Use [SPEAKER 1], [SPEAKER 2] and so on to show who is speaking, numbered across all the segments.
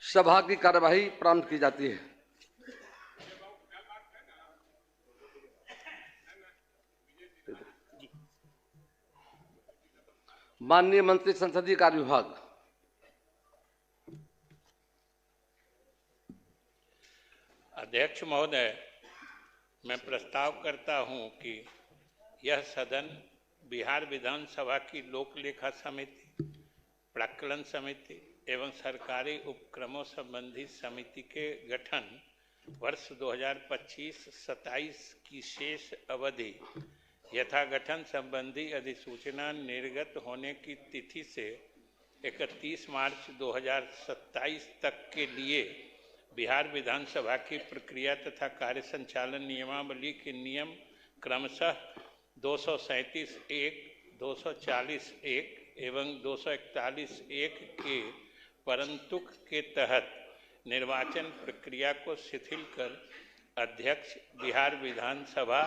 [SPEAKER 1] सभा की कार्यवाही प्रारंभ की जाती है। माननीय मंत्री संसदीय कार्य विभाग।
[SPEAKER 2] अध्यक्ष महोदय, मैं प्रस्ताव करता हूं कि यह सदन बिहार विधानसभा की लोक लेखा समिति, प्राक्कलन समिति एवं सरकारी उपक्रमों संबंधी समिति के गठन वर्ष 2025-27 की शेष अवधि यथा गठन संबंधी अधिसूचना निर्गत होने की तिथि से 31 मार्च 2027 तक के लिए बिहार विधानसभा की प्रक्रिया तथा कार्य संचालन नियमावली के नियम क्रमशः 237(1), 240(1) एवं 241(1) के परंतुक के तहत निर्वाचन प्रक्रिया को शिथिल कर अध्यक्ष बिहार विधानसभा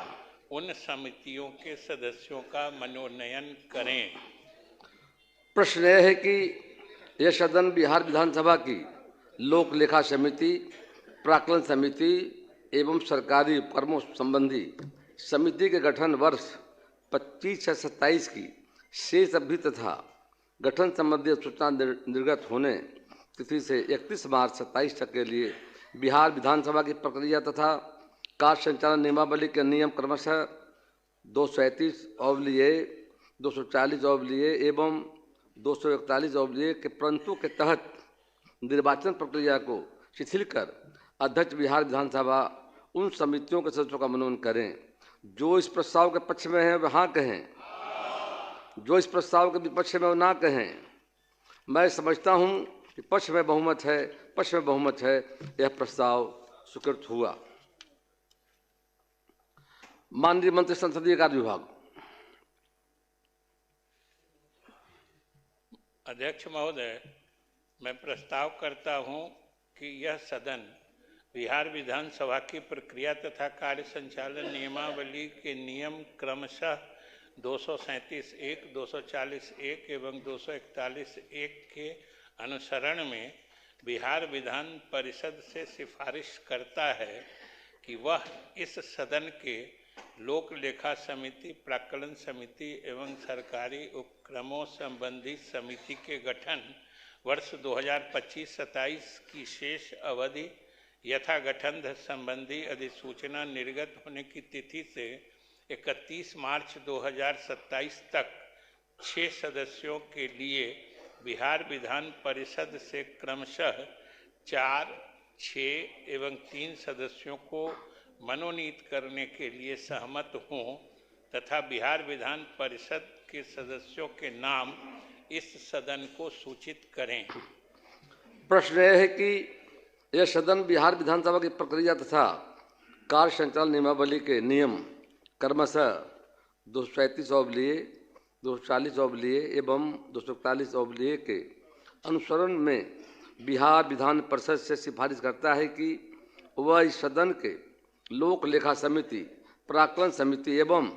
[SPEAKER 2] उन समितियों के सदस्यों का मनोनयन करें।
[SPEAKER 1] प्रश्न यह है कि यह सदन बिहार विधानसभा की लोक लेखा समिति, प्राक्कलन समिति एवं सरकारी उपक्रमों संबंधी समिति के गठन वर्ष 25 से 27 की शेष अवधि तथा गठन संबंधी सूचना निर्गत होने तिथि से 31 मार्च 27 तक के लिए बिहार विधानसभा की प्रक्रिया तथा कार्य संचालन नियमावली के नियम क्रमशः 237(a), 240(a) एवं 241(a) के परंतु के तहत निर्वाचन प्रक्रिया को शिथिल कर अध्यक्ष बिहार विधानसभा उन समितियों के सदस्यों का मनोनयन करें। जो इस प्रस्ताव के पक्ष में है वह हाँ कहें, जो इस प्रस्ताव के विपक्ष में वो ना कहें। मैं समझता हूं कि पक्ष में बहुमत है, यह प्रस्ताव स्वीकृत हुआ। माननीय मंत्री संसदीय कार्य विभाग।
[SPEAKER 2] अध्यक्ष महोदय, मैं प्रस्ताव करता हूं कि यह सदन बिहार विधानसभा की प्रक्रिया तथा कार्य संचालन नियमावली के नियम क्रमशः 237(1), 240(1) एवं 241(1) के अनुसरण में बिहार विधान परिषद से सिफारिश करता है कि वह इस सदन के लोक लेखा समिति, प्राक्कलन समिति एवं सरकारी उपक्रमों संबंधी समिति के गठन वर्ष 2025-27 की शेष अवधि यथा गठन संबंधी अधिसूचना निर्गत होने की तिथि से 31 मार्च 2027 तक 6 सदस्यों के लिए बिहार विधान परिषद से क्रमशः 4, 6 एवं 3 सदस्यों को मनोनीत करने के लिए सहमत हों तथा बिहार विधान परिषद के सदस्यों के नाम इस सदन को सूचित करें।
[SPEAKER 1] प्रश्न यह है कि यह सदन बिहार विधानसभा की प्रक्रिया तथा कार्य संचालन नियमावली के नियम क्रमशः 237(a), 240(a) एवं 241(a) के अनुसरण में बिहार विधान परिषद से सिफारिश करता है कि वह इस सदन के लोक लेखा समिति, प्राक्कलन समिति एवं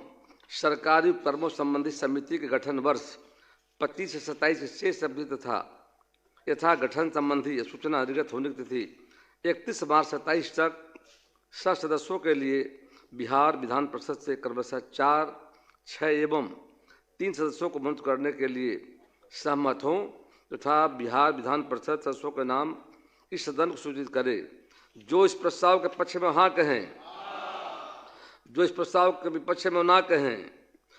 [SPEAKER 1] सरकारी उपक्रमों संबंधी समिति के गठन वर्ष 25 से 27 की शेष अवधि तथा यथा गठन संबंधी सूचना निर्गत होने की तिथि 31 मार्च 27 तक 7 सदस्यों के लिए बिहार विधान परिषद से क्रमशः 4, 6 एवं 3 सदस्यों को मनोनीत करने के लिए सहमत हों तथा बिहार विधान परिषद सदस्यों के नाम इस सदन को सूचित करे। जो इस प्रस्ताव के पक्ष में हाँ कहें, जो इस प्रस्ताव के विपक्ष में ना कहें।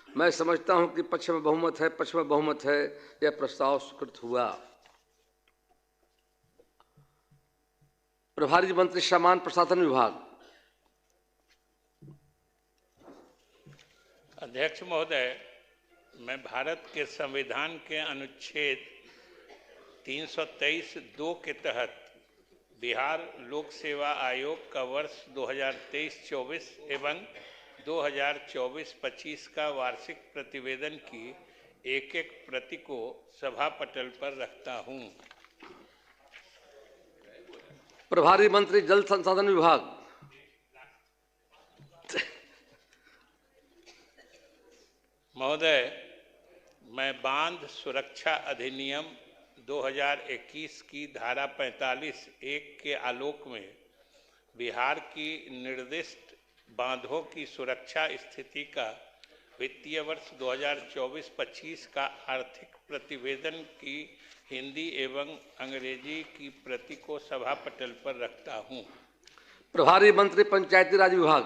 [SPEAKER 1] मैं समझता हूं कि पक्ष में बहुमत है, यह प्रस्ताव स्वीकृत हुआ। प्रभारी मंत्री सामान्य प्रशासन विभाग।
[SPEAKER 2] अध्यक्ष महोदय, मैं भारत के संविधान के अनुच्छेद 323(2) के तहत बिहार लोक सेवा आयोग का वर्ष 2023-24 एवं 2024-25 का वार्षिक प्रतिवेदन की एक प्रति को सभा पटल पर रखता हूं।
[SPEAKER 1] प्रभारी मंत्री जल संसाधन विभाग।
[SPEAKER 2] महोदय, मैं बांध सुरक्षा अधिनियम 2021 की धारा 45(1) के आलोक में बिहार की निर्दिष्ट बांधों की सुरक्षा स्थिति का वित्तीय वर्ष 2024-25 का आर्थिक प्रतिवेदन की हिंदी एवं अंग्रेजी की प्रति को सभा पटल पर रखता हूं।
[SPEAKER 1] प्रभारी मंत्री पंचायती राज विभाग।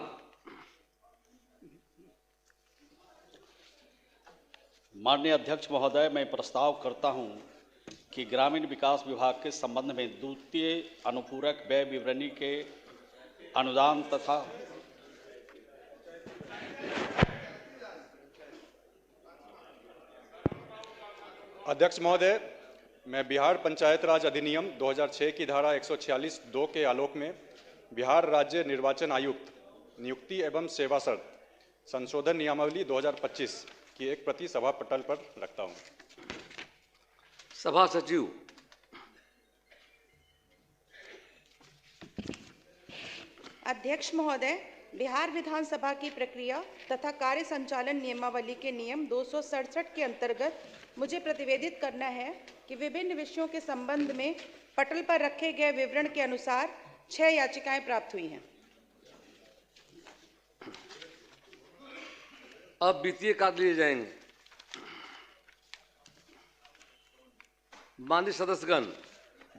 [SPEAKER 3] माननीय अध्यक्ष महोदय, मैं प्रस्ताव करता हूं कि ग्रामीण विकास विभाग के संबंध में द्वितीय अनुपूरक व्यय विवरणी के अनुदान तथा
[SPEAKER 4] अध्यक्ष महोदय, मैं बिहार पंचायत राज अधिनियम 2006 की धारा 146(2) के आलोक में बिहार राज्य निर्वाचन आयुक्त नियुक्ति एवं सेवा शर्त संशोधन नियमावली 2025 की एक प्रति सभा पटल पर रखता हूं।
[SPEAKER 1] सभा सचिव।
[SPEAKER 5] अध्यक्ष महोदय, बिहार विधानसभा की प्रक्रिया तथा कार्य संचालन नियमावली के नियम 267 के अंतर्गत मुझे प्रतिवेदित करना है कि विभिन्न विषयों के संबंध में पटल पर रखे गए विवरण के अनुसार 6 याचिकाएं प्राप्त हुई हैं।
[SPEAKER 1] अब वित्तीय कार्य लिए जाएंगे। माननीय सदस्यगण,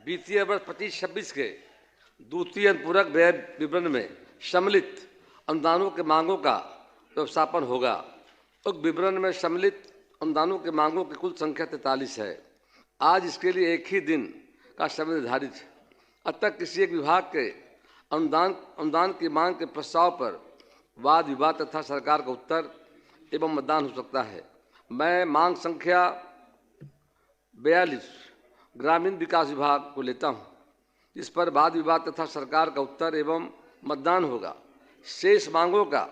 [SPEAKER 1] वित्तीय वर्ष 25-26 के द्वितीय अनुपूरक व्यय विवरण में सम्मिलित अनुदानों के मांगों का व्यवस्थापन होगा। उक्त विवरण में सम्मिलित अनुदानों के मांगों की कुल संख्या 43 है। आज इसके लिए एक ही दिन का समय निर्धारित है। अतः किसी एक विभाग के अनुदान की मांग के प्रस्ताव पर वाद विवाद तथा सरकार का उत्तर एवं मतदान हो सकता है। मैं मांग संख्या 42 ग्रामीण विकास विभाग को लेता हूँ। इस पर वाद विवाद तथा सरकार का उत्तर एवं मतदान होगा। शेष मांगों का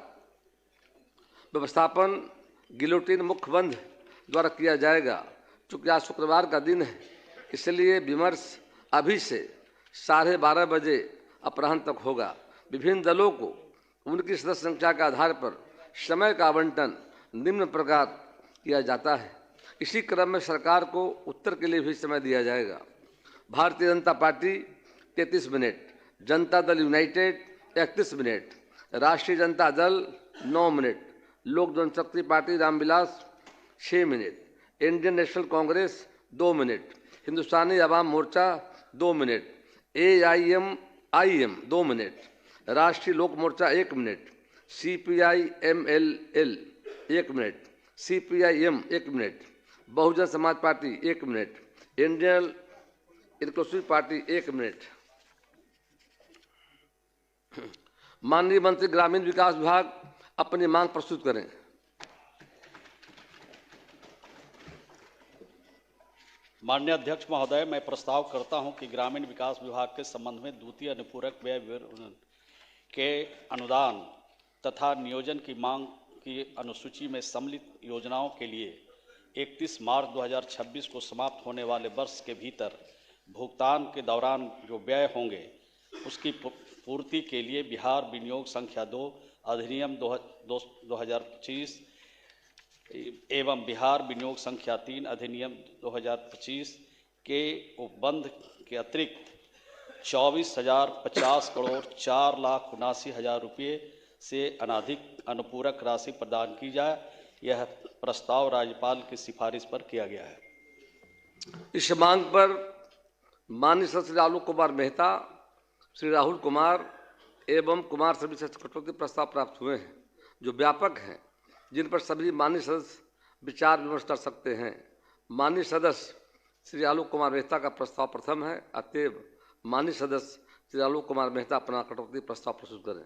[SPEAKER 1] व्यवस्थापन गिलोटिन मुखबंध द्वारा किया जाएगा। चूँकि आज शुक्रवार का दिन है, इसलिए विमर्श अभी से 12:30 बजे अपराह्न तक होगा। विभिन्न दलों को उनकी सदस्य संख्या के आधार पर समय का आवंटन निम्न प्रकार किया जाता है। इसी क्रम में सरकार को उत्तर के लिए भी समय दिया जाएगा। Bharatiya Janata party 33 minute, Janata Dal United 31 minute, राष्ट्रीय Janata Dal 9 minute, Lok Janshakti party Ramvilas 6 minute, Indian National Congress 2 minute, Hindustani Awam Morcha 2 minute, AIM 2 minute, Rashtriya Lok Morcha 1 minute, CPI-MLL 1 minute, CPI-M 1 minute, Bahujan Samaj party 1 minute, Indian Inclusive party 1 minute. माननीय मंत्री ग्रामीण विकास विभाग अपनी मांग प्रस्तुत करें।
[SPEAKER 3] माननीय अध्यक्ष महोदय, मैं प्रस्ताव करता हूं कि ग्रामीण विकास विभाग के संबंध में द्वितीय अनुपूरक व्यय विवरण के अनुदान तथा नियोजन की मांग की अनुसूची में सम्मिलित योजनाओं के लिए 31 मार्च 2026 को समाप्त होने वाले वर्ष के भीतर भुगतान के दौरान जो व्यय होंगे उसकी पूर्ति के लिए बिहार विनियोग संख्या 2 अधिनियम 2025 एवं बिहार विनियोग संख्या 3 अधिनियम 2025 के उपबंध के अतिरिक्त 24,050 करोड़ 4,79,000 रुपये से अनधिक अनुपूरक राशि प्रदान की जाए। यह प्रस्ताव राज्यपाल की सिफारिश पर किया गया है।
[SPEAKER 1] इस मांग पर माननीय श्री आलोक कुमार मेहता, श्री राहुल कुमार एवं कुमार सभी से कटौती प्रस्ताव प्राप्त हुए हैं, जो व्यापक हैं, जिन पर सभी माननीय सदस्य विचार विमर्श कर सकते हैं। माननीय सदस्य श्री आलोक कुमार मेहता का प्रस्ताव प्रथम है। अतएव माननीय सदस्य श्री आलोक कुमार मेहता अपना कटौती प्रस्ताव प्रस्तुत करें।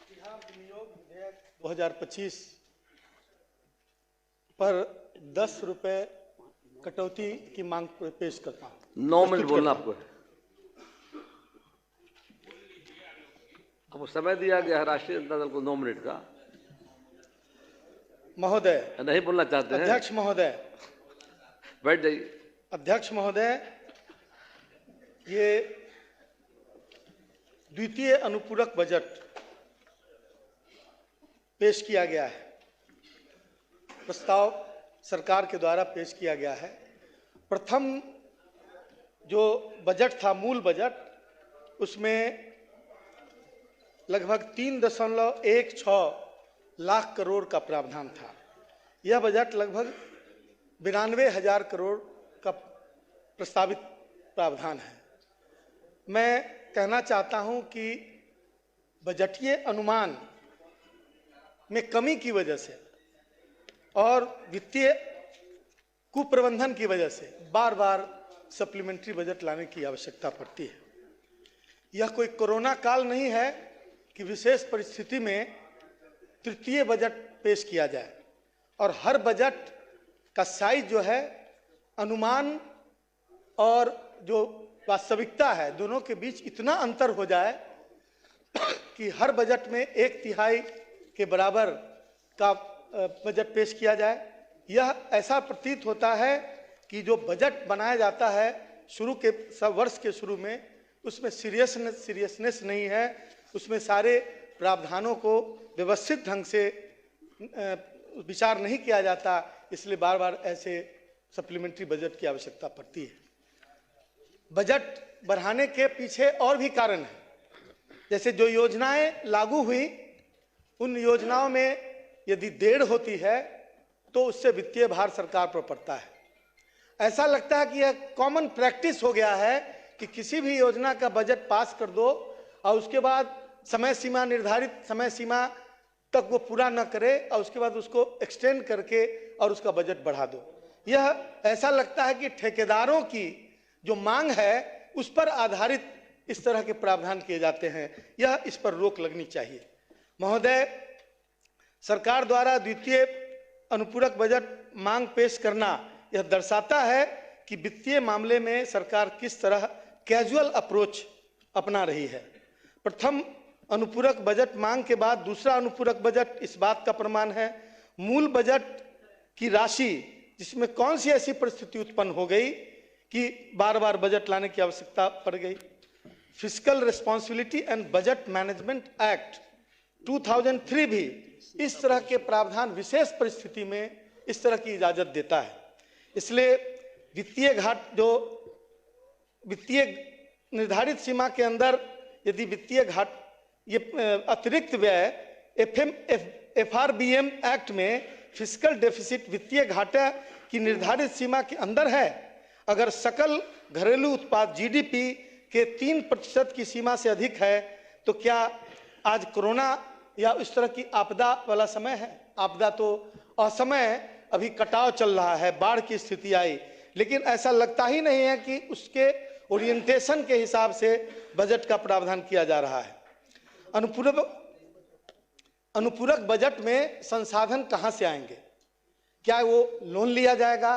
[SPEAKER 6] बिहार विनियोग विधेयक 2025 पर 10 रुपये कटौती की मांग पेश करता हूँ।
[SPEAKER 1] 9 मिनट बोलना आपको है। आपको समय दिया गया है राष्ट्रीय जनता दल को 9 मिनट का।
[SPEAKER 6] महोदय,
[SPEAKER 1] नहीं बोलना चाहते हैं?
[SPEAKER 6] अध्यक्ष महोदय,
[SPEAKER 1] बैठ जाइए।
[SPEAKER 6] अध्यक्ष महोदय, ये द्वितीय अनुपूरक बजट पेश किया गया है। प्रस्ताव सरकार के द्वारा पेश किया गया है। प्रथम जो बजट था, मूल बजट, उसमें लगभग 3.16 लाख करोड़ का प्रावधान था। यह बजट लगभग 92,000 करोड़ का प्रस्तावित प्रावधान है। मैं कहना चाहता हूं कि बजटीय अनुमान में कमी की वजह से और वित्तीय कुप्रबंधन की वजह से बार बार सप्लीमेंट्री बजट लाने की आवश्यकता पड़ती है। यह कोई कोरोना काल नहीं है कि विशेष परिस्थिति में तृतीय बजट पेश किया जाए और हर बजट का साइज जो है, अनुमान और जो वास्तविकता है, दोनों के बीच इतना अंतर हो जाए कि हर बजट में 1/3 के बराबर का बजट पेश किया जाए। यह ऐसा प्रतीत होता है कि जो बजट बनाया जाता है शुरू के वर्ष के शुरू में, उसमें सीरियसनेस नहीं है, उसमें सारे प्रावधानों को व्यवस्थित ढंग से विचार नहीं किया जाता, इसलिए बार बार ऐसे सप्लीमेंट्री बजट की आवश्यकता पड़ती है। बजट बढ़ाने के पीछे और भी कारण है। जैसे जो योजनाएं लागू हुई, उन योजनाओं में यदि देर होती है तो उससे वित्तीय भार सरकार पर पड़ता है। ऐसा लगता है कि यह कॉमन प्रैक्टिस हो गया है कि किसी भी योजना का बजट पास कर दो और उसके बाद समय सीमा, निर्धारित समय सीमा तक वो पूरा न करे और उसके बाद उसको एक्सटेंड करके और उसका बजट बढ़ा दो। यह ऐसा लगता है कि ठेकेदारों की जो मांग है उस पर आधारित इस तरह के प्रावधान किए जाते हैं। यह इस पर रोक लगनी चाहिए। महोदय, सरकार द्वारा द्वितीय अनुपूरक बजट मांग पेश करना यह दर्शाता है कि वित्तीय मामले में सरकार किस तरह कैजुअल अप्रोच अपना रही है। प्रथम अनुपूरक बजट मांग के बाद दूसरा अनुपूरक बजट इस बात का प्रमाण है। मूल बजट की राशि जिसमें कौन सी ऐसी परिस्थिति उत्पन्न हो गई कि बार बार बजट लाने की आवश्यकता पड़ गई। Fiscal responsibility and budget management act 2003 भी इस तरह के प्रावधान विशेष परिस्थिति में इस तरह की इजाजत देता है। इसलिए वित्तीय घाट, जो वित्तीय निर्धारित सीमा के अंदर यदि वित्तीय घाट, ये अतिरिक्त व्यय FRBM एक्ट में फिस्कल डेफिसिट वित्तीय घाटा की निर्धारित सीमा के अंदर है। अगर सकल घरेलू उत्पाद GDP के 3% की सीमा से अधिक है तो क्या आज कोरोना या इस तरह की आपदा वाला समय है? आपदा तो असमय, अभी कटाव चल रहा है, बाढ़ की स्थिति आई, लेकिन ऐसा लगता ही नहीं है कि उसके ओरिएंटेशन के हिसाब से बजट का प्रावधान किया जा रहा है। अनुपूरक बजट में संसाधन कहां से आएंगे? क्या वो लोन लिया जाएगा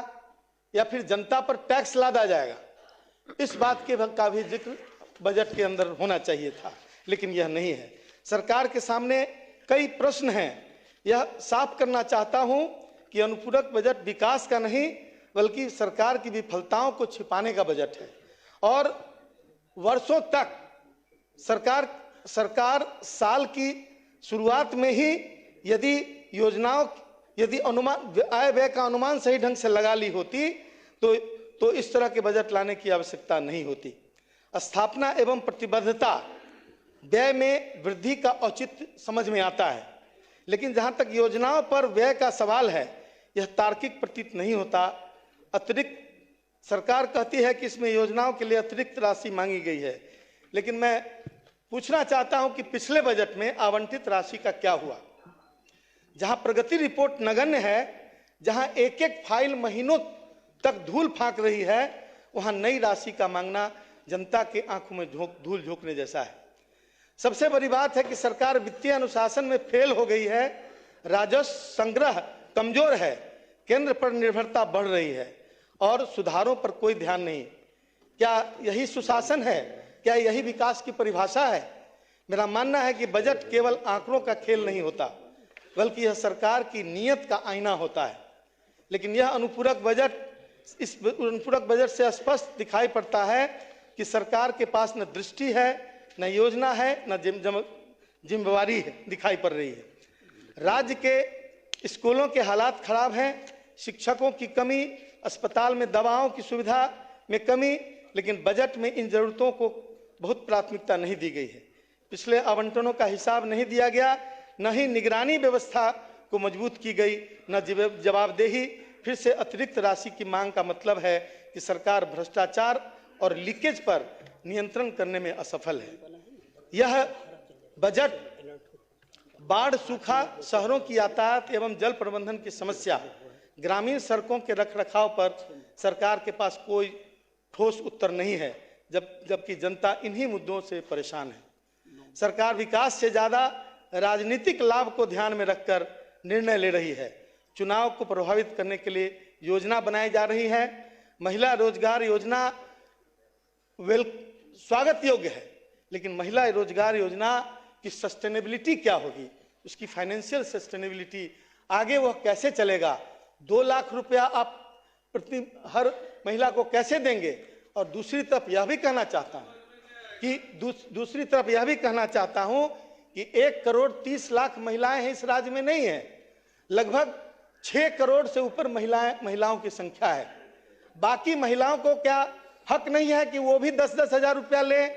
[SPEAKER 6] या फिर जनता पर टैक्स लादा जाएगा? इस बात का भी जिक्र बजट के अंदर होना चाहिए था, लेकिन यह नहीं है। सरकार के सामने कई प्रश्न हैं। यह साफ करना चाहता हूं कि अनुपूरक बजट विकास का नहीं बल्कि सरकार की विफलताओं को छिपाने का बजट है। और वर्षों तक सरकार साल की शुरुआत में ही यदि अनुमान, आय व्यय का अनुमान सही ढंग से लगा ली होती तो इस तरह के बजट लाने की आवश्यकता नहीं होती। स्थापना एवं प्रतिबद्धता व्यय में वृद्धि का औचित्य समझ में आता है, लेकिन जहां तक योजनाओं पर व्यय का सवाल है, यह तार्किक प्रतीत नहीं होता। अतिरिक्त सरकार कहती है कि इसमें योजनाओं के लिए अतिरिक्त राशि मांगी गई है, लेकिन मैं पूछना चाहता हूं कि पिछले बजट में आवंटित राशि का क्या हुआ? जहां प्रगति रिपोर्ट नगण्य है, जहां एक एक फाइल महीनों तक धूल फांक रही है, वहां नई राशि का मांगना जनता के आंखों में धूल झोंकने जैसा है। सबसे बड़ी बात है कि सरकार वित्तीय अनुशासन में फेल हो गई है। राजस्व संग्रह कमजोर है, केंद्र पर निर्भरता बढ़ रही है और सुधारों पर कोई ध्यान नहीं। क्या यही सुशासन है? क्या यही विकास की परिभाषा है? मेरा मानना है कि बजट केवल आंकड़ों का खेल नहीं होता, बल्कि यह सरकार की नीयत का आईना होता है। लेकिन यह अनुपूरक बजट से स्पष्ट दिखाई पड़ता है कि सरकार के पास न दृष्टि है, न योजना है, न जिम्मेवारी दिखाई पड़ रही है। राज्य के स्कूलों के हालात खराब हैं, शिक्षकों की कमी, अस्पताल में दवाओं की सुविधा में कमी, लेकिन बजट में इन जरूरतों को बहुत प्राथमिकता नहीं दी गई है। पिछले आवंटनों का हिसाब नहीं दिया गया, न ही निगरानी व्यवस्था को मजबूत की गई, न जवाबदेही। फिर से अतिरिक्त राशि की मांग का मतलब है कि सरकार भ्रष्टाचार और लीकेज पर नियंत्रण करने में असफल है। यह बजट बाढ़, सूखा, शहरों की यातायात एवं जल प्रबंधन की समस्या, ग्रामीण सड़कों के रखरखाव पर सरकार के पास कोई ठोस उत्तर नहीं है, जबकि जनता इन्हीं मुद्दों से परेशान है। सरकार विकास से ज्यादा राजनीतिक लाभ को ध्यान में रखकर निर्णय ले रही है। चुनाव को प्रभावित करने के लिए योजना बनाई जा रही है। महिला रोजगार योजना स्वागत योग्य है, लेकिन महिला रोजगार योजना की सस्टेनेबिलिटी क्या होगी, उसकी फाइनेंशियल सस्टेनेबिलिटी, आगे वह कैसे चलेगा? 2 लाख रुपया आप प्रति हर महिला को कैसे देंगे? और दूसरी तरफ यह भी कहना चाहता हूं कि 1 करोड़ 30 लाख महिलाएं हैं इस राज्य में, नहीं है, लगभग 6 करोड़ से ऊपर महिलाओं की संख्या है। बाकी महिलाओं को क्या हक नहीं है कि वो भी 10-10 हजार रुपया ले?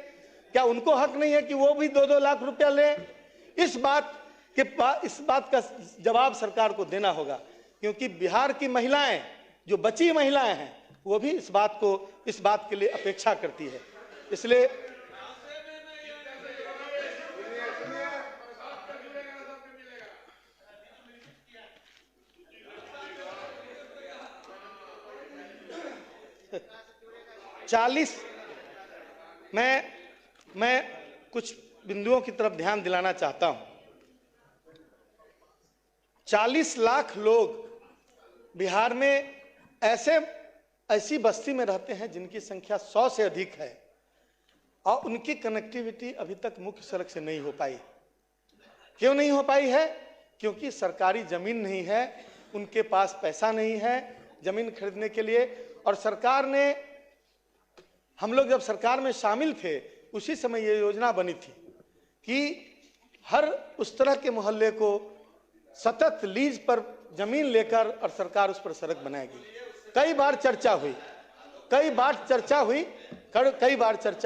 [SPEAKER 6] क्या उनको हक नहीं है कि वो भी 2-2 लाख रुपया ले? इस बात का जवाब सरकार को देना होगा, क्योंकि बिहार की महिलाएं, जो बची महिलाएं हैं, वो भी इस बात के लिए अपेक्षा करती है। इसलिए मैं कुछ बिंदुओं की तरफ ध्यान दिलाना चाहता हूं। 40 लाख लोग बिहार में ऐसी बस्ती में रहते हैं जिनकी संख्या 100 से अधिक है, और उनकी कनेक्टिविटी अभी तक मुख्य सड़क से नहीं हो पाई। क्यों नहीं हो पाई है? क्योंकि सरकारी जमीन नहीं है, उनके पास पैसा नहीं है जमीन खरीदने के लिए। और सरकार ने, हम लोग जब सरकार में शामिल थे उसी समय ये योजना बनी थी कि हर उस तरह के मोहल्ले को सतत लीज पर जमीन लेकर और सरकार उस पर सड़क बनाएगी। कई बार चर्चा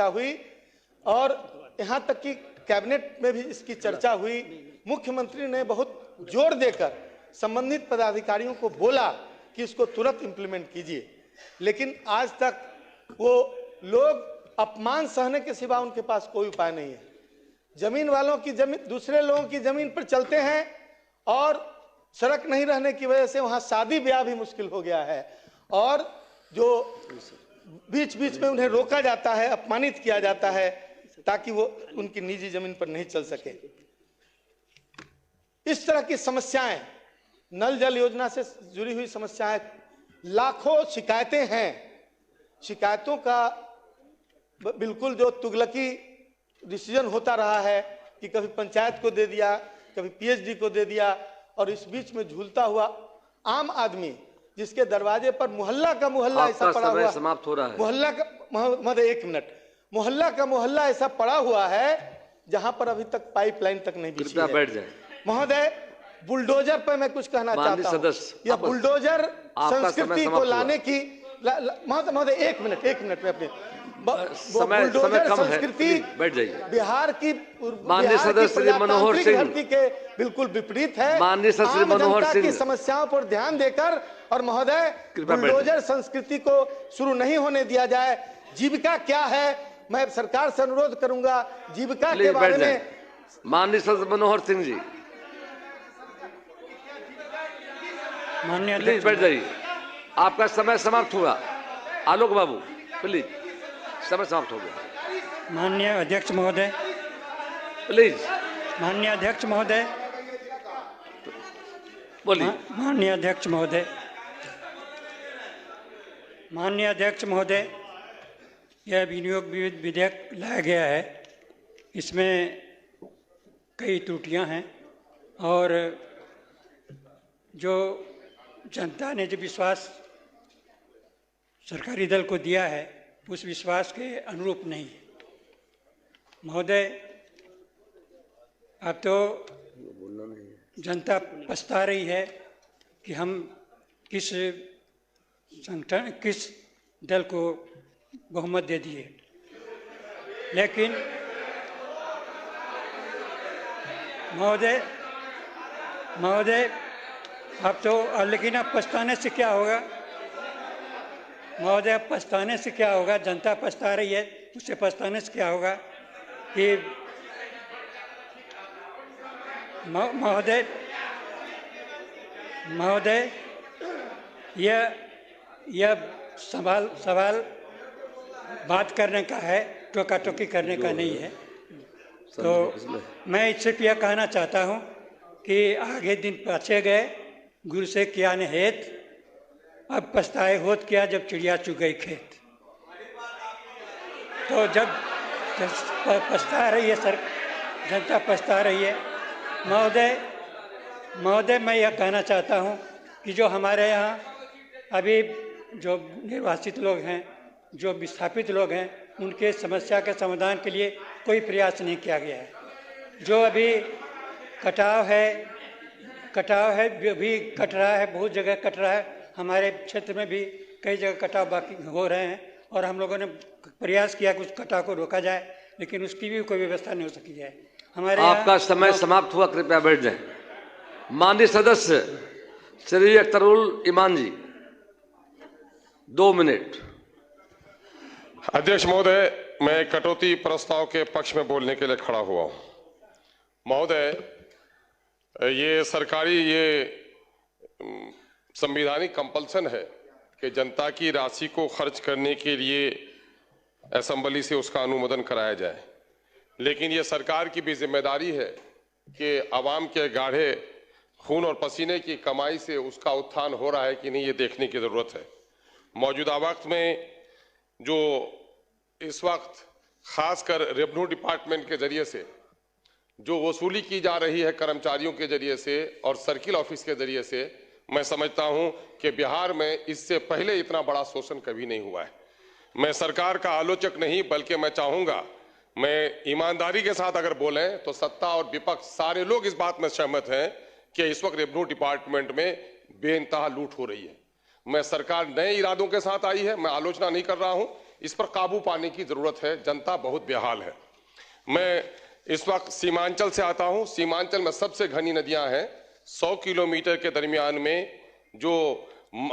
[SPEAKER 6] हुई और यहाँ तक कि कैबिनेट में भी इसकी चर्चा हुई। मुख्यमंत्री ने बहुत जोर देकर संबंधित पदाधिकारियों को बोला कि इसको तुरंत इंप्लीमेंट कीजिए, लेकिन आज तक वो लोग अपमान सहने के सिवा उनके पास कोई उपाय नहीं है। जमीन वालों की जमीन दूसरे लोगों की जमीन पर चलते हैं और सड़क नहीं रहने की वजह से वहां शादी ब्याह भी मुश्किल हो गया है, और जो बीच बीच में उन्हें रोका जाता है, अपमानित किया जाता है, ताकि वो उनकी निजी जमीन पर नहीं चल सके। इस तरह की समस्याएं, नल जल योजना से जुड़ी हुई समस्याएं, लाखों शिकायतें हैं। शिकायतों का बिल्कुल जो तुगलकी डिसीजन होता रहा है कि कभी पंचायत को दे दिया, कभी पीएचडी को दे दिया, और इस बीच में झूलता हुआ आम आदमी जिसके दरवाजे पर मोहल्ला का मोहल्ला ऐसा पड़ा हुआ,
[SPEAKER 1] समाप्त हो रहा है।
[SPEAKER 6] मोहल्ला का 1 मिनट, मोहल्ला का मोहल्ला ऐसा पड़ा हुआ है जहां पर अभी तक पाइपलाइन तक नहीं बिछी है।
[SPEAKER 1] बैठ जाए
[SPEAKER 6] महोदय, बुलडोजर पर मैं कुछ कहना चाहता हूं। यह बुलडोजर संस्कृति को लाने की महोदय 1 मिनट में अपने बुलडोजर संस्कृति
[SPEAKER 1] बैठ जाइए।
[SPEAKER 6] बिहार की
[SPEAKER 1] माननीय सदस्य श्री मनोहर सिंह
[SPEAKER 6] धरती के बिल्कुल विपरीत है।
[SPEAKER 1] माननीय सदस्य श्री मनोहर सिंह
[SPEAKER 6] की समस्याओं पर ध्यान देकर, और महोदय बुलडोजर संस्कृति को शुरू नहीं होने दिया जाए। जीविका क्या है, मैं सरकार से अनुरोध करूंगा जीविका के बारे में।
[SPEAKER 1] माननीय सदस्य मनोहर सिंह जी, प्लीज बैठ जाइए, आपका समय समाप्त हुआ। आलोक बाबू प्लीज, समय समाप्त हो गया।
[SPEAKER 7] माननीय अध्यक्ष महोदय,
[SPEAKER 1] प्लीज।
[SPEAKER 7] माननीय अध्यक्ष महोदय,
[SPEAKER 1] बोलिए।
[SPEAKER 7] माननीय अध्यक्ष महोदय, माननीय अध्यक्ष महोदय, यह विनियोग विधेयक लाया गया है, इसमें कई त्रुटियां हैं, और जो जनता ने जो विश्वास सरकारी दल को दिया है उस विश्वास के अनुरूप नहीं है। महोदय, अब तो जनता पछता रही है कि हम किस संगठन किस दल को बहुमत दे दिए, लेकिन महोदय अब तो लेकिन अब पछताने से क्या होगा महोदय? अब पछताने से क्या होगा? जनता पछता रही है, उससे पछताने से क्या होगा कि महोदय यह सवाल बात करने का है, टोका टोकी करने का नहीं है। तो मैं सिर्फ यह कहना चाहता हूँ कि आगे दिन पाछे गए, गुरु से किया ने हेत, अब पछताए होत क्या जब चिड़िया चुग गई खेत। तो जब पछता रही है सर, जनता पछता रही है। महोदय मैं यह कहना चाहता हूँ कि जो हमारे यहाँ अभी जो निर्वासित लोग हैं, जो विस्थापित लोग हैं, उनके समस्या के समाधान के लिए कोई प्रयास नहीं किया गया है। जो अभी कटाव है भी कट रहा है, बहुत जगह कट रहा है। हमारे क्षेत्र में भी कई जगह कटाव बाकी हो रहे हैं और हम लोगों ने प्रयास किया कि उस कटाव को रोका जाए, लेकिन उसकी भी कोई व्यवस्था नहीं हो सकी है। हमारे
[SPEAKER 1] आपका समय समाप्त हुआ, कृपया बैठ जाएं। माननीय सदस्य श्री अख्तरुल ईमान जी, 2 मिनट।
[SPEAKER 8] अध्यक्ष महोदय, मैं कटौती प्रस्ताव के पक्ष में बोलने के लिए खड़ा हुआ हूं। महोदय, ये सरकारी संवैधानिक कंपल्सन है कि जनता की राशि को खर्च करने के लिए असेंबली से उसका अनुमोदन कराया जाए, लेकिन ये सरकार की भी जिम्मेदारी है कि आवाम के गाढ़े खून और पसीने की कमाई से उसका उत्थान हो रहा है कि नहीं, ये देखने की जरूरत है। मौजूदा वक्त में जो इस वक्त खासकर रेवेन्यू डिपार्टमेंट के जरिए से जो वसूली की जा रही है कर्मचारियों के जरिए से और सर्किल ऑफिस के जरिए से, मैं समझता हूं कि बिहार में इससे पहले इतना बड़ा शोषण कभी नहीं हुआ है। मैं सरकार का आलोचक नहीं, बल्कि मैं चाहूंगा, मैं ईमानदारी के साथ अगर बोलें तो सत्ता और विपक्ष सारे लोग इस बात में सहमत हैं कि इस वक्त रेवेन्यू डिपार्टमेंट में बेइंतहा लूट हो रही है। मैं सरकार नए इरादों के साथ आई है, मैं आलोचना नहीं कर रहा हूं, इस पर काबू पाने की जरूरत है। जनता बहुत बेहाल है। मैं इस वक्त सीमांचल से आता हूं। सीमांचल में सबसे घनी नदियां हैं। 100 किलोमीटर के दरमियान में जो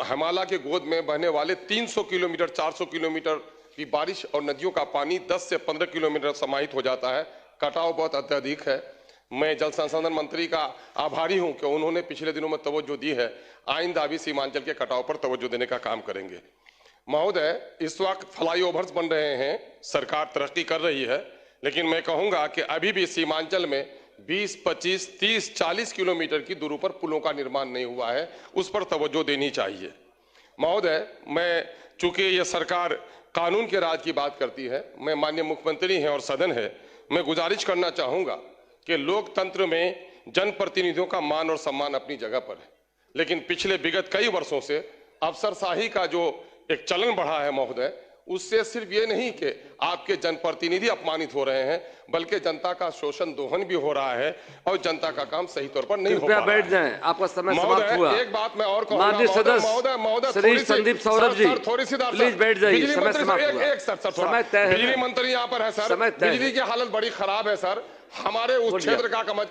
[SPEAKER 8] हिमालय के गोद में बहने वाले 300 किलोमीटर 400 किलोमीटर की बारिश और नदियों का पानी 10 से 15 किलोमीटर समाहित हो जाता है। कटाव बहुत अत्यधिक है। मैं जल संसाधन मंत्री का आभारी हूं कि उन्होंने पिछले दिनों में तवज्जो दी है। आइंदा भी सीमांचल के कटाव पर तवज्जो देने का काम करेंगे। महोदय, इस वक्त फ्लाईओवर्स बन रहे हैं, सरकार तरक्की कर रही है, लेकिन मैं कहूंगा कि अभी भी सीमांचल में 20, 25, 30, 40 किलोमीटर की दूरी पर पुलों का निर्माण नहीं हुआ है, उस पर तवज्जो देनी चाहिए। महोदय, मैं चूंकि यह सरकार कानून के राज की बात करती है, मैं माननीय मुख्यमंत्री हैं और सदन है, मैं गुजारिश करना चाहूंगा कि लोकतंत्र में जनप्रतिनिधियों का मान और सम्मान अपनी जगह पर है, लेकिन पिछले विगत कई वर्षों से अफसरशाही का जो एक चलन बढ़ा है महोदय, उससे सिर्फ ये नहीं कि आपके जनप्रतिनिधि अपमानित हो रहे हैं, बल्कि जनता का शोषण दोहन भी हो रहा है और जनता का काम सही तौर पर नहीं हो पा रहा है।
[SPEAKER 1] बैठ जाएं, आपका समय समाप्त हुआ।
[SPEAKER 8] एक बात मैं और कहूंगा
[SPEAKER 1] महोदय, श्री संदीप सौरभ जी,
[SPEAKER 8] थोड़ी सी
[SPEAKER 1] प्लीज बैठ जाइए, समय समाप्त हुआ।
[SPEAKER 8] एक सर, थोड़ा बिजली मंत्री यहाँ पर है सर, बिजली की हालत बड़ी खराब है सर, हमारे उस क्षेत्र का कमज।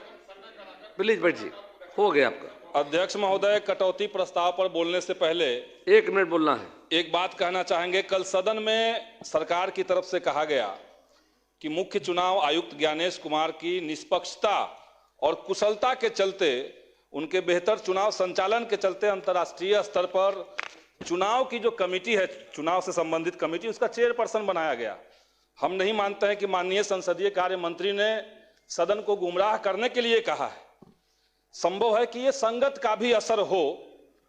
[SPEAKER 1] प्लीज बैठिए, हो गया आपका।
[SPEAKER 9] अध्यक्ष महोदय, कटौती प्रस्ताव पर बोलने से पहले
[SPEAKER 1] 1 मिनट बोलना है।
[SPEAKER 9] एक बात कहना चाहेंगे। कल सदन में सरकार की तरफ से कहा गया कि मुख्य चुनाव आयुक्त ज्ञानेश कुमार की निष्पक्षता और कुशलता के चलते, उनके बेहतर चुनाव संचालन के चलते अंतर्राष्ट्रीय स्तर पर चुनाव की जो कमेटी है, चुनाव से संबंधित कमेटी, उसका चेयरपर्सन बनाया गया। हम नहीं मानते हैं कि माननीय संसदीय कार्य मंत्री ने सदन को गुमराह करने के लिए कहा है। संभव है कि यह संगत का भी असर हो।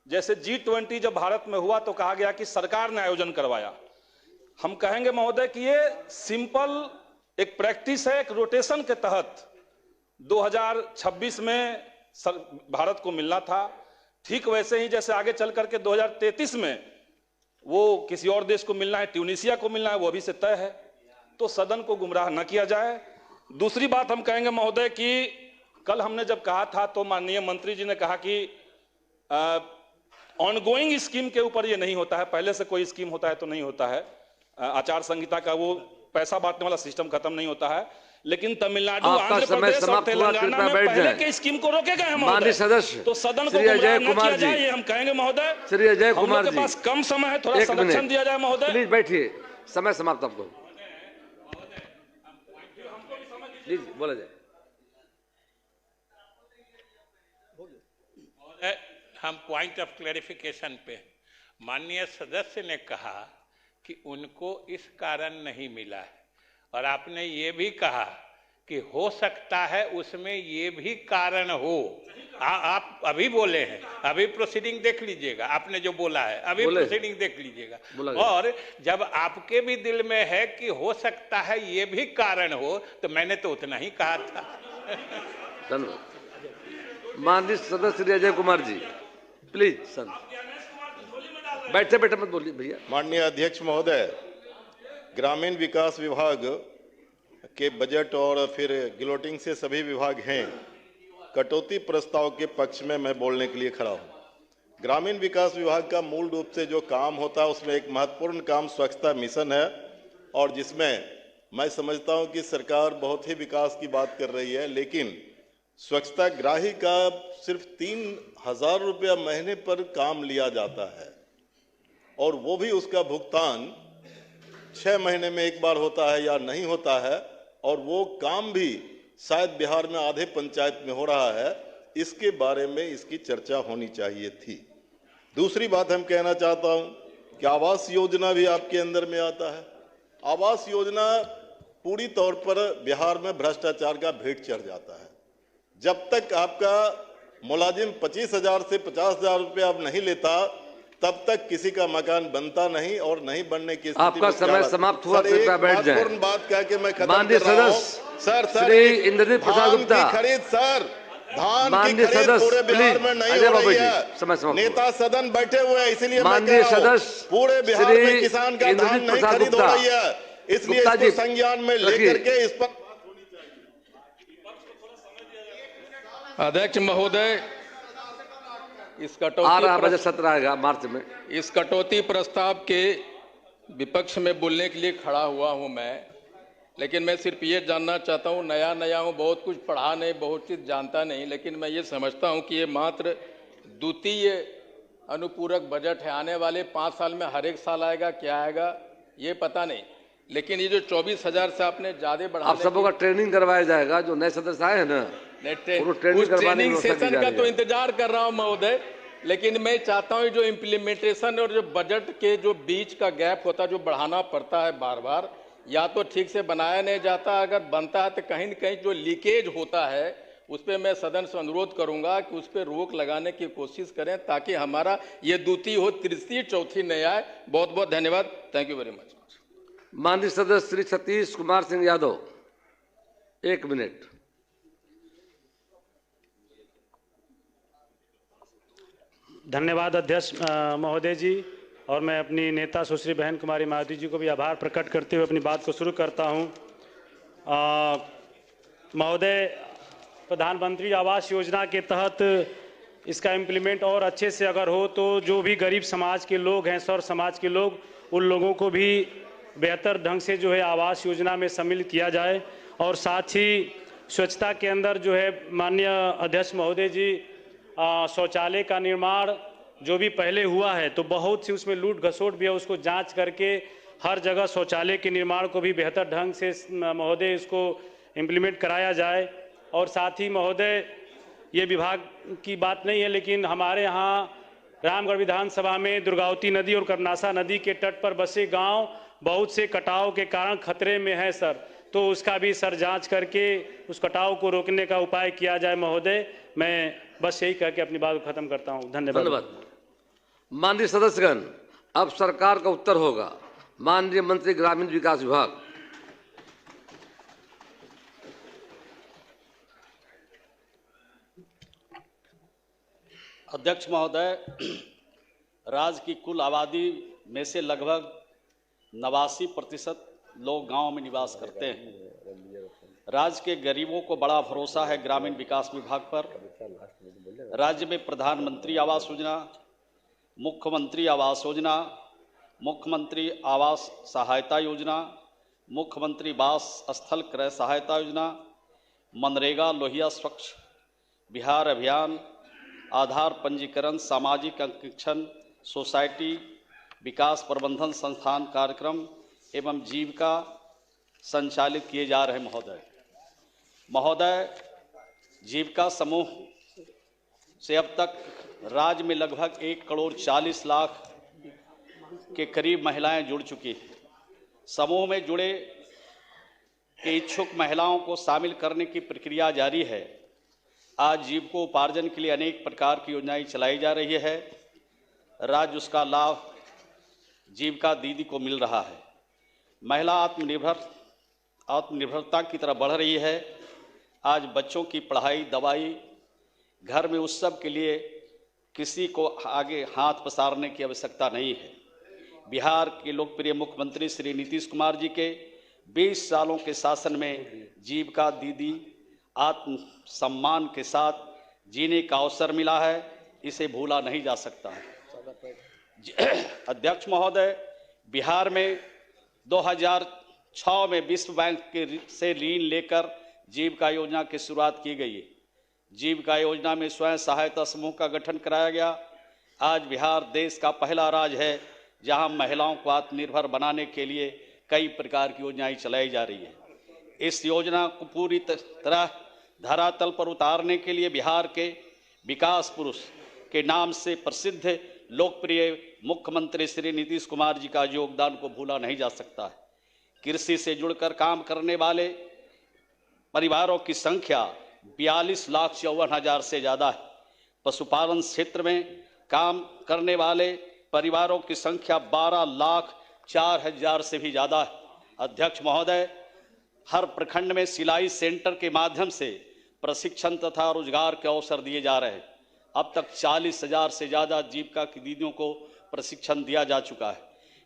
[SPEAKER 9] जैसे G20 जब भारत में हुआ तो कहा गया कि सरकार ने आयोजन करवाया। हम कहेंगे महोदय कि ये सिंपल एक प्रैक्टिस है, एक रोटेशन के तहत 2026 में भारत को मिलना था, ठीक वैसे ही जैसे आगे चल करके 2033 में वो किसी और देश को मिलना है, ट्यूनीशिया को मिलना है, वो अभी से तय है। तो सदन को गुमराह न किया जाए। दूसरी बात हम कहेंगे महोदय कि कल हमने जब कहा था तो माननीय मंत्री जी ने कहा कि ऑनगोइंग स्कीम के ऊपर ये नहीं होता है, पहले से कोई स्कीम होता है तो नहीं होता है। आचार संहिता का वो पैसा बांटने वाला सिस्टम खत्म नहीं होता है, लेकिन तमिलनाडु, आंध्र प्रदेश और तेलंगाना में पहले के स्कीम को रोके गए हैं महोदय।
[SPEAKER 1] सदस्य
[SPEAKER 9] तो सदन को गुमराह न किया जाए, ये हम कहेंगे महोदय।
[SPEAKER 1] श्री अजय कुमार जी,
[SPEAKER 9] के पास कम समय है, थोड़ा संरक्षण दिया जाए महोदय।
[SPEAKER 1] प्लीज बैठिए, समय समाप्त आपको। प्लीज बोला जाए।
[SPEAKER 2] हम पॉइंट ऑफ क्लैरिफिकेशन पे, माननीय सदस्य ने कहा कि उनको इस कारण नहीं मिला है, और आपने ये भी कहा कि हो सकता है उसमें ये भी कारण हो। आप अभी बोले हैं, अभी प्रोसीडिंग देख लीजिएगा, आपने जो बोला है अभी प्रोसीडिंग देख लीजिएगा। और जब आपके भी दिल में है कि हो सकता है ये भी कारण हो, तो मैंने तो उतना ही कहा था।
[SPEAKER 1] धन्यवाद। माननीय सदस्य श्री अजय कुमार जी, प्लीज सर बैठे बैठे मत बोलिए भैया।
[SPEAKER 10] माननीय अध्यक्ष महोदय, ग्रामीण विकास विभाग के बजट और फिर गिलोटिंग से सभी विभाग हैं, कटौती प्रस्ताव के पक्ष में मैं बोलने के लिए खड़ा हूं। ग्रामीण विकास विभाग का मूल रूप से जो काम होता है उसमें एक महत्वपूर्ण काम स्वच्छता मिशन है, और जिसमें मैं समझता हूं कि सरकार बहुत ही विकास की बात कर रही है, लेकिन स्वच्छता ग्राही का सिर्फ 3,000 रुपया महीने पर काम लिया जाता है, और वो भी उसका भुगतान 6 महीने में एक बार होता है या नहीं होता है, और वो काम भी शायद बिहार में आधे पंचायत में हो रहा है। इसके बारे में इसकी चर्चा होनी चाहिए थी। दूसरी बात हम कहना चाहता हूं कि आवास योजना भी आपके अंदर में आता है। आवास योजना पूरी तौर पर बिहार में भ्रष्टाचार का भेंट चढ़ जाता है। जब तक आपका मुलाजिम 25,000 से 50,000 रुपया अब नहीं लेता, तब तक किसी का मकान बनता नहीं, और नहीं बनने की स्थिति
[SPEAKER 1] आपका समय समाप्त हुआ, कृपया बैठ जाएं।
[SPEAKER 10] बात कह के मैं खत्म
[SPEAKER 1] माननीय
[SPEAKER 10] कर रहा हूं।
[SPEAKER 1] सर श्री इंद्रजीत प्रसाद गुप्ता,
[SPEAKER 10] खरीद सर, धान
[SPEAKER 1] माननीय
[SPEAKER 10] की खरीद पूरे बिहार में नहीं हो रही है।
[SPEAKER 1] समय समाप्त।
[SPEAKER 10] नेता सदन बैठे हुए हैं, इसलिए
[SPEAKER 1] माननीय सदस्य
[SPEAKER 10] पूरे बिहार में किसान का धान नहीं खरीद हो रही है, इसलिए इसको संज्ञान में लेकर के इस पर।
[SPEAKER 11] अध्यक्ष महोदय, इस
[SPEAKER 1] बजट सत्र आएगा मार्च में,
[SPEAKER 11] इस कटौती प्रस्ताव के विपक्ष में बोलने के लिए खड़ा हुआ हूं मैं, लेकिन मैं सिर्फ ये जानना चाहता हूं, नया हूं, बहुत कुछ पढ़ा नहीं, बहुत चीज जानता नहीं, लेकिन मैं ये समझता हूं कि ये मात्र द्वितीय अनुपूरक बजट है। आने वाले 5 साल में हर एक साल आएगा, क्या आएगा ये पता नहीं, लेकिन ये जो 24,000 से आपने ज्यादा बढ़ा,
[SPEAKER 1] आप सबों का ट्रेनिंग करवाया जाएगा, जो नए सदस्य आए हैं ना,
[SPEAKER 11] ट्रेनिंग सेशन का तो इंतजार कर रहा हूं महोदय, लेकिन मैं चाहता हूं जो इम्प्लीमेंटेशन और जो बजट के जो बीच का गैप होता है, जो बढ़ाना पड़ता है बार बार, या तो ठीक से बनाया नहीं जाता, अगर बनता है तो कहीं न कहीं जो लीकेज होता है उस पर मैं सदन से अनुरोध करूंगा कि उस पर रोक लगाने की कोशिश करें, ताकि हमारा ये द्वितीय हो, तृतीय चौथी नहीं आए। बहुत बहुत धन्यवाद, थैंक यू वेरी मच।
[SPEAKER 1] माननीय सदस्य श्री सतीश कुमार सिंह यादव, 1 मिनट।
[SPEAKER 12] धन्यवाद अध्यक्ष महोदय जी, और मैं अपनी नेता सुश्री बहन कुमारी मायावती जी को भी आभार प्रकट करते हुए अपनी बात को शुरू करता हूं। महोदय, प्रधानमंत्री आवास योजना के तहत इसका इम्प्लीमेंट और अच्छे से अगर हो तो जो भी गरीब समाज के लोग हैं, सौर समाज के लोग, उन लोगों को भी बेहतर ढंग से जो है आवास योजना में सम्मिलित किया जाए। और साथ ही स्वच्छता के अंदर जो है माननीय अध्यक्ष महोदय जी, शौचालय का निर्माण जो भी पहले हुआ है तो बहुत सी उसमें लूट घसोट भी है, उसको जांच करके हर जगह शौचालय के निर्माण को भी बेहतर ढंग से महोदय इसको इम्प्लीमेंट कराया जाए। और साथ ही महोदय, ये विभाग की बात नहीं है, लेकिन हमारे यहाँ रामगढ़ विधानसभा में दुर्गावती नदी और करनासा नदी के तट पर बसे गांव बहुत से कटाव के कारण खतरे में है सर, तो उसका भी सर जांच करके उस कटाव को रोकने का उपाय किया जाए महोदय। मैं बस यही कह के अपनी बात को खत्म करता हूं, धन्यवाद।
[SPEAKER 1] माननीय सदस्यगण, अब सरकार का उत्तर होगा। माननीय मंत्री ग्रामीण विकास विभाग।
[SPEAKER 3] अध्यक्ष महोदय, राज्य की कुल आबादी में से लगभग 89% लोग गांव में निवास करते हैं। राज्य के गरीबों को बड़ा भरोसा है ग्रामीण विकास विभाग पर। राज्य में प्रधानमंत्री आवास योजना, मुख्यमंत्री आवास योजना, मुख्यमंत्री आवास सहायता योजना, मुख्यमंत्री वास स्थल क्रय सहायता योजना, मनरेगा लोहिया स्वच्छ बिहार अभियान, आधार पंजीकरण, सामाजिक अंकेक्षण, सोसाइटी विकास प्रबंधन संस्थान कार्यक्रम एवं जीविका संचालित किए जा रहे महोदय। जीविका समूह से अब तक राज्य में लगभग 1,40,00,000 के करीब महिलाएं जुड़ चुकी हैं। समूह में जुड़े के इच्छुक महिलाओं को शामिल करने की प्रक्रिया जारी है। आज जीविकोपार्जन के लिए अनेक प्रकार की योजनाएं चलाई जा रही है। राज्य उसका लाभ जीविका दीदी को मिल रहा है। महिला आत्मनिर्भरता की तरफ बढ़ रही है। आज बच्चों की पढ़ाई, दवाई, घर में उत्सव के लिए किसी को आगे हाथ पसारने की आवश्यकता नहीं है। बिहार के लोकप्रिय मुख्यमंत्री श्री नीतीश कुमार जी के 20 सालों के शासन में जीविका दीदी आत्म सम्मान के साथ जीने का अवसर मिला है। इसे भूला नहीं जा सकता है। अध्यक्ष महोदय, बिहार में 2006 में विश्व बैंक से ऋण लेकर जीविका योजना की शुरुआत की गई है। जीविका योजना में स्वयं सहायता समूह का गठन कराया गया। आज बिहार देश का पहला राज्य है जहां महिलाओं को आत्मनिर्भर बनाने के लिए कई प्रकार की योजनाएं चलाई जा रही है। इस योजना को पूरी तरह धरातल पर उतारने के लिए बिहार के विकास पुरुष के नाम से प्रसिद्ध लोकप्रिय मुख्यमंत्री श्री नीतीश कुमार जी का योगदान को भूला नहीं जा सकता है। कृषि से जुड़कर काम करने वाले परिवारों की संख्या 42,54,000 से ज़्यादा है। पशुपालन क्षेत्र में काम करने वाले परिवारों की संख्या 12,04,000 से भी ज़्यादा है। अध्यक्ष महोदय, हर प्रखंड में सिलाई सेंटर के माध्यम से प्रशिक्षण तथा रोजगार के अवसर दिए जा रहे हैं। अब तक 40,000 से ज़्यादा जीविका की दीदियों को प्रशिक्षण दिया जा चुका है।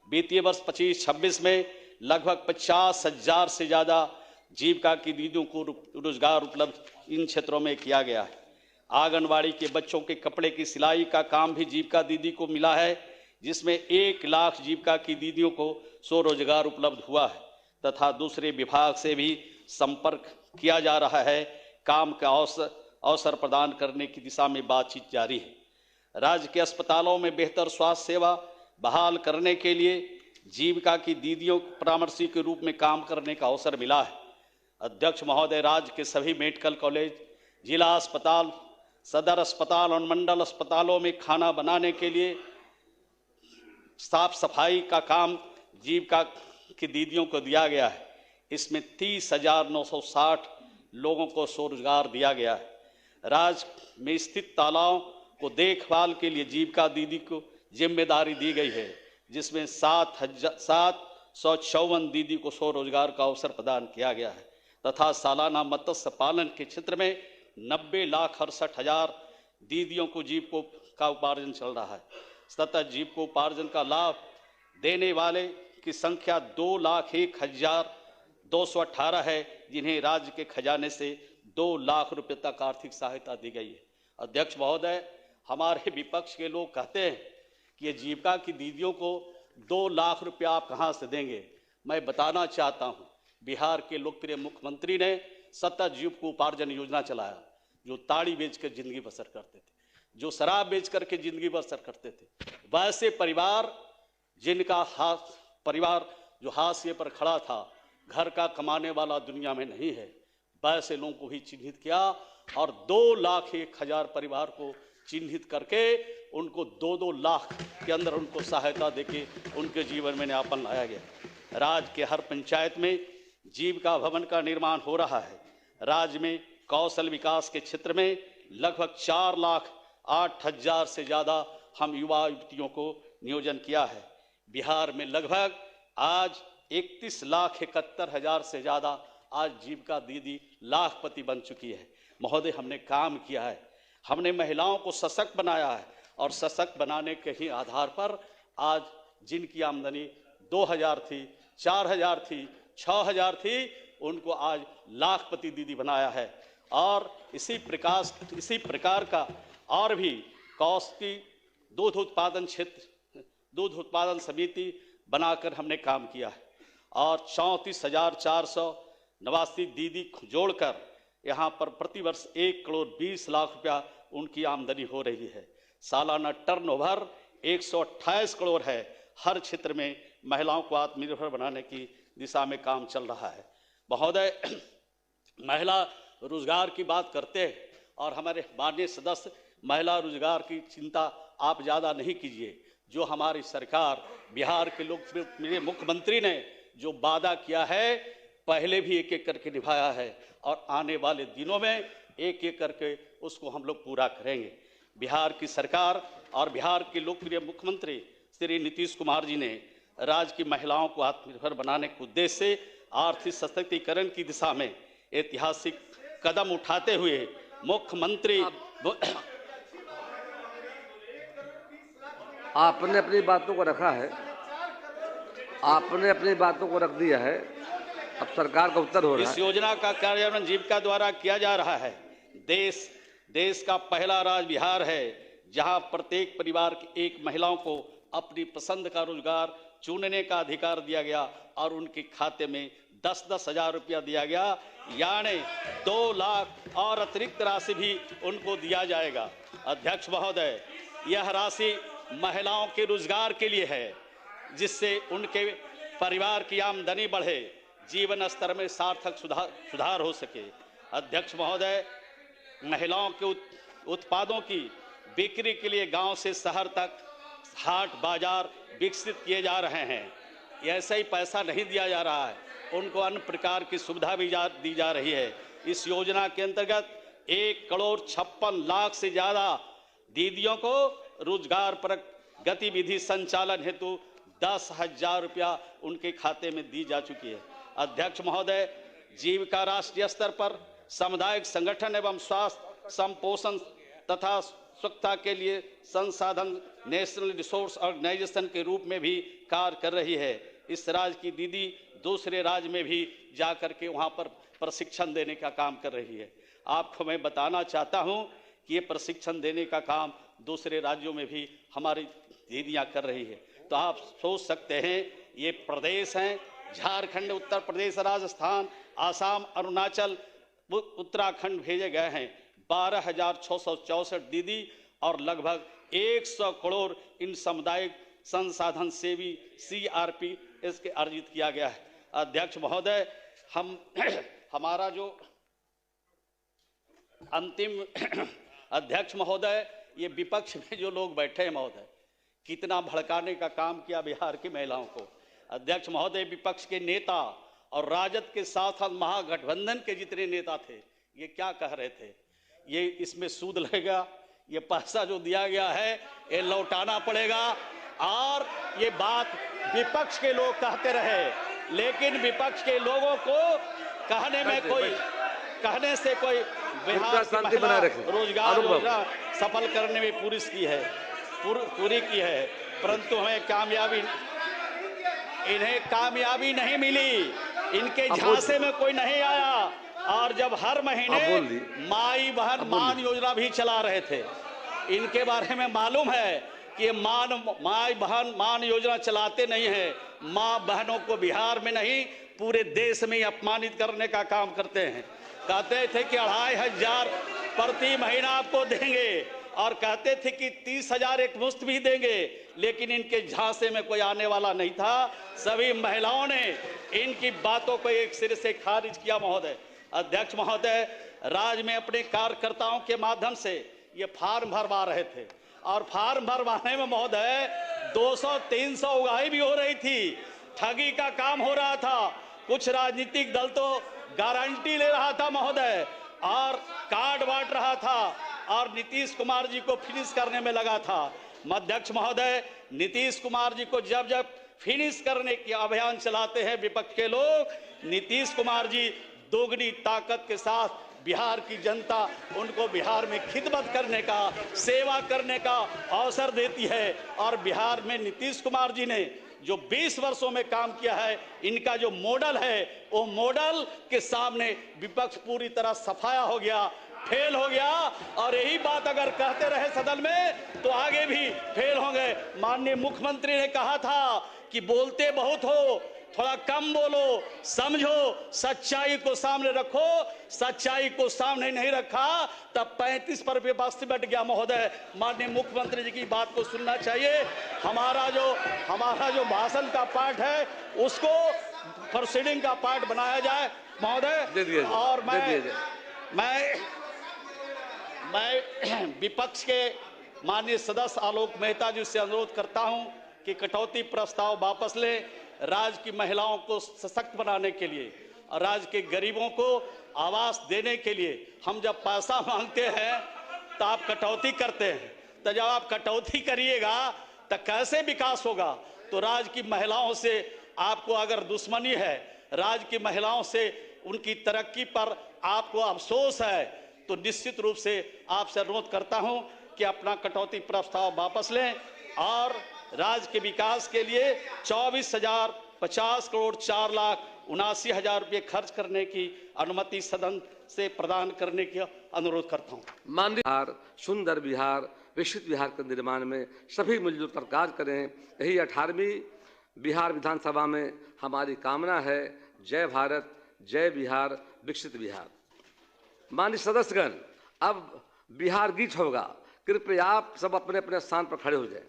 [SPEAKER 3] वित्तीय वर्ष 25-26 में लगभग 50,000 से ज़्यादा जीविका की दीदियों को रोजगार उपलब्ध इन क्षेत्रों में किया गया है। आंगनवाड़ी के बच्चों के कपड़े की सिलाई का काम भी जीविका दीदी को मिला है, जिसमें 1 लाख जीविका की दीदियों को स्वरोजगार उपलब्ध हुआ है तथा दूसरे विभाग से भी संपर्क किया जा रहा है। काम का अवसर प्रदान करने की दिशा में बातचीत जारी है। राज्य के अस्पतालों में बेहतर स्वास्थ्य सेवा बहाल करने के लिए जीविका की दीदियों को परामर्शी के रूप में काम करने का अवसर मिला है। अध्यक्ष महोदय, राज्य के सभी मेडिकल कॉलेज, जिला अस्पताल, सदर अस्पताल और मंडल अस्पतालों में खाना बनाने के लिए साफ सफाई का काम जीविका की दीदियों को दिया गया है। इसमें 30,960 लोगों को स्वरोजगार दिया गया है। राज्य में स्थित तालाबों को देखभाल के लिए जीविका दीदी को जिम्मेदारी दी गई है, जिसमें 7,754 दीदी को स्वरोजगार का अवसर प्रदान किया गया है तथा सालाना मत्स्य पालन के क्षेत्र में 90,68,000 दीदियों को जीविका उपार्जन चल रहा है। सतत जीविकोपार्जन का लाभ देने वाले की संख्या 2,01,218 है, जिन्हें राज्य के खजाने से 2 लाख रुपए तक आर्थिक सहायता दी गई है। अध्यक्ष महोदय, हमारे विपक्ष के लोग कहते हैं कि ये जीविका की दीदियों को 2 लाख रुपया आप कहाँ से देंगे। मैं बताना चाहता हूँ, बिहार के लोकप्रिय मुख्यमंत्री ने सतत जीविकोपार्जन योजना चलाया, जो ताड़ी बेच कर जिंदगी बसर करते थे, जो शराब बेच करके जिंदगी बसर करते थे। वैसे परिवार जिनका परिवार जो हाशिए पर खड़ा था, घर का कमाने वाला दुनिया में नहीं है, वैसे लोगों को भी चिन्हित किया और 2,01,000 परिवार को चिन्हित करके उनको 2-2 लाख के अंदर उनको सहायता देके उनके जीवन में नयापन लाया गया। राज्य के हर पंचायत में जीविका भवन का निर्माण हो रहा है। राज्य में कौशल विकास के क्षेत्र में लगभग 4,08,000 से ज़्यादा हम युवा युवतियों को नियोजन किया है। बिहार में लगभग आज 31,71,000 से ज़्यादा आज जीविका दीदी लाखपति बन चुकी है। महोदय, हमने काम किया है, हमने महिलाओं को सशक्त बनाया है और सशक्त बनाने के ही आधार पर आज जिनकी आमदनी 2,000 थी, 4,000 थी, 6,000 थी, उनको आज लाखपति दीदी बनाया है। और इसी प्रकार का और भी कौशल दूध उत्पादन समिति बनाकर हमने काम किया है और 34,489 दीदी जोड़कर यहाँ पर प्रतिवर्ष 1,20,00,000 रुपया उनकी आमदनी हो रही है। सालाना टर्नओवर 128 करोड़ है। हर क्षेत्र में महिलाओं को आत्मनिर्भर बनाने की दिशा में काम चल रहा है। महोदय, महिला रोजगार की बात करते हैं और हमारे माननीय सदस्य महिला रोजगार की चिंता आप ज़्यादा नहीं कीजिए। जो हमारी सरकार, बिहार के लोग, मेरे मुख्यमंत्री ने जो वादा किया है पहले भी एक एक करके निभाया है और आने वाले दिनों में एक एक करके उसको हम लोग पूरा करेंगे। बिहार की सरकार और बिहार के लोकप्रिय मुख्यमंत्री श्री नीतीश कुमार जी ने राज्य की महिलाओं को आत्मनिर्भर बनाने के उद्देश्य से आर्थिक सशक्तिकरण की दिशा में ऐतिहासिक कदम उठाते हुए मुख्यमंत्री
[SPEAKER 1] आपने अपनी बातों को रखा है, आपने अपनी बातों को रख दिया है, अब सरकार का उत्तर हो रहा है।
[SPEAKER 3] इस योजना का कार्यान्वयन जीविका द्वारा किया जा रहा है। देश का पहला राज्य बिहार है जहां प्रत्येक परिवार की एक महिलाओं को अपनी पसंद का रोजगार चुनने का अधिकार दिया गया और उनके खाते में 10-10 हजार रुपया दिया गया, यानी 2 लाख और अतिरिक्त राशि भी उनको दिया जाएगा। अध्यक्ष महोदय, यह राशि महिलाओं के रोजगार के लिए है जिससे उनके परिवार की आमदनी बढ़े, जीवन स्तर में सार्थक सुधार हो सके। अध्यक्ष महोदय, महिलाओं के उत्पादों की बिक्री के लिए गांव से शहर तक हाट बाजार विकसित किए जा रहे हैं। ऐसा ही पैसा नहीं दिया जा रहा है, उनको अन्य प्रकार की सुविधा भी दी जा रही है। इस योजना के अंतर्गत 1,56,00,000 से ज्यादा दीदियों को रोजगार पर गतिविधि संचालन हेतु 10,000 रुपया उनके खाते में दी जा चुकी है। अध्यक्ष महोदय, जीविका राष्ट्रीय स्तर पर सामुदायिक संगठन एवं स्वास्थ्य संपोषण तथा स्वच्छता के लिए संसाधन नेशनल रिसोर्स ऑर्गेनाइजेशन के रूप में भी कार्य कर रही है। इस राज्य की दीदी दूसरे राज्य में भी जाकर के वहां पर प्रशिक्षण देने का काम कर रही है। आपको मैं बताना चाहता हूं कि ये प्रशिक्षण देने का काम दूसरे राज्यों में भी हमारी दीदियां कर रही है। तो आप सोच सकते हैं, ये प्रदेश हैं झारखंड, उत्तर प्रदेश, राजस्थान, आसाम, अरुणाचल, उत्तराखंड भेजे गए हैं 12,664 दीदी और लगभग 100 करोड़ इन सामुदायिक संसाधन सेवी CRPS के अर्जित किया गया है। अध्यक्ष महोदय, हमारा जो अंतिम अध्यक्ष महोदय, ये विपक्ष में जो लोग बैठे हैं महोदय, कितना भड़काने का काम किया बिहार की महिलाओं को। अध्यक्ष महोदय, विपक्ष के नेता और राजद के साथ महागठबंधन के जितने नेता थे, ये क्या कह रहे थे, ये इसमें सूद लगेगा, ये पैसा जो दिया गया है ये लौटाना पड़ेगा, और ये बात विपक्ष के लोग कहते रहे, लेकिन विपक्ष के लोगों को कहने से कोई बिहार की महिला रोजगार योजना सफल करने में पूरी की है, परंतु हमें इन्हें कामयाबी नहीं मिली, इनके झांसे में कोई नहीं आया। और जब हर महीने माई बहन मान योजना भी चला रहे थे, इनके बारे में मालूम है कि माई बहन मान योजना चलाते नहीं है, माँ बहनों को बिहार में नहीं पूरे देश में अपमानित करने का काम करते हैं। कहते थे कि 2,500 प्रति महीना आपको देंगे और कहते थे कि 30,000 एक मुश्त भी देंगे, लेकिन इनके झांसे में कोई आने वाला नहीं था। सभी महिलाओं ने इनकी बातों को एक सिरे से खारिज किया। महोदय, अध्यक्ष महोदय, राज्य में अपने कार्यकर्ताओं के माध्यम से ये फार्म भरवा रहे थे और फार्म भरवाने में महोदय 200-300 उगाही भी हो रही थी, ठगी का काम हो रहा था। कुछ राजनीतिक दल तो गारंटी ले रहा था महोदय और कार्ड बांट रहा था और नीतीश कुमार जी को फिनिश करने में लगा था। अध्यक्ष महोदय, नीतीश कुमार जी को जब फिनिश करने की अभियान चलाते हैं विपक्ष के लोग, नीतीश कुमार जी दोगुनी ताकत के साथ बिहार की जनता उनको बिहार में खिदमत करने का, सेवा करने का अवसर देती है। और बिहार में नीतीश कुमार जी ने जो 20 वर्षों में काम किया है, इनका जो मॉडल है, वो मॉडल के सामने विपक्ष पूरी तरह सफाया हो गया। फेल हो गया, और यही बात अगर कहते रहे सदन में तो आगे भी फेल होंगे। माननीय मुख्यमंत्री ने कहा था कि बोलते बहुत हो, थोड़ा कम बोलो, समझो, सच्चाई को सामने रखो। सच्चाई को सामने नहीं रखा तब 35 पर विपक्ष बैठ गया। महोदय, माननीय मुख्यमंत्री जी की बात को सुनना चाहिए। हमारा जो भाषण का पार्ट है उसको प्रोसीडिंग का पार्ट बनाया जाए महोदय। और मैं विपक्ष के माननीय सदस्य आलोक मेहता जी से अनुरोध करता हूं कि कटौती प्रस्ताव वापस लें। राज्य की महिलाओं को सशक्त बनाने के लिए और राज्य के गरीबों को आवास देने के लिए हम जब पैसा मांगते हैं तो आप कटौती करते हैं, तो जब आप कटौती करिएगा तो कैसे विकास होगा? तो राज्य की महिलाओं से आपको अगर दुश्मनी है, राज्य की महिलाओं से उनकी तरक्की पर आपको अफसोस है, तो निश्चित रूप से आपसे अनुरोध करता हूं कि अपना कटौती प्रस्ताव वापस लें और राज्य के विकास के लिए 24,050 करोड़ 4,79,000 रुपये खर्च करने की अनुमति सदन से प्रदान करने की अनुरोध करता हूं।
[SPEAKER 1] माननीय बिहार, सुंदर बिहार, विकसित बिहार के निर्माण में सभी मिलजुल कर कार्य करें, यही 18वीं बिहार विधानसभा में हमारी कामना है। जय भारत, जय बिहार, विकसित बिहार। माननीय सदस्यगण, अब बिहार गीत होगा, कृपया आप सब अपने अपने स्थान पर खड़े हो जाएं।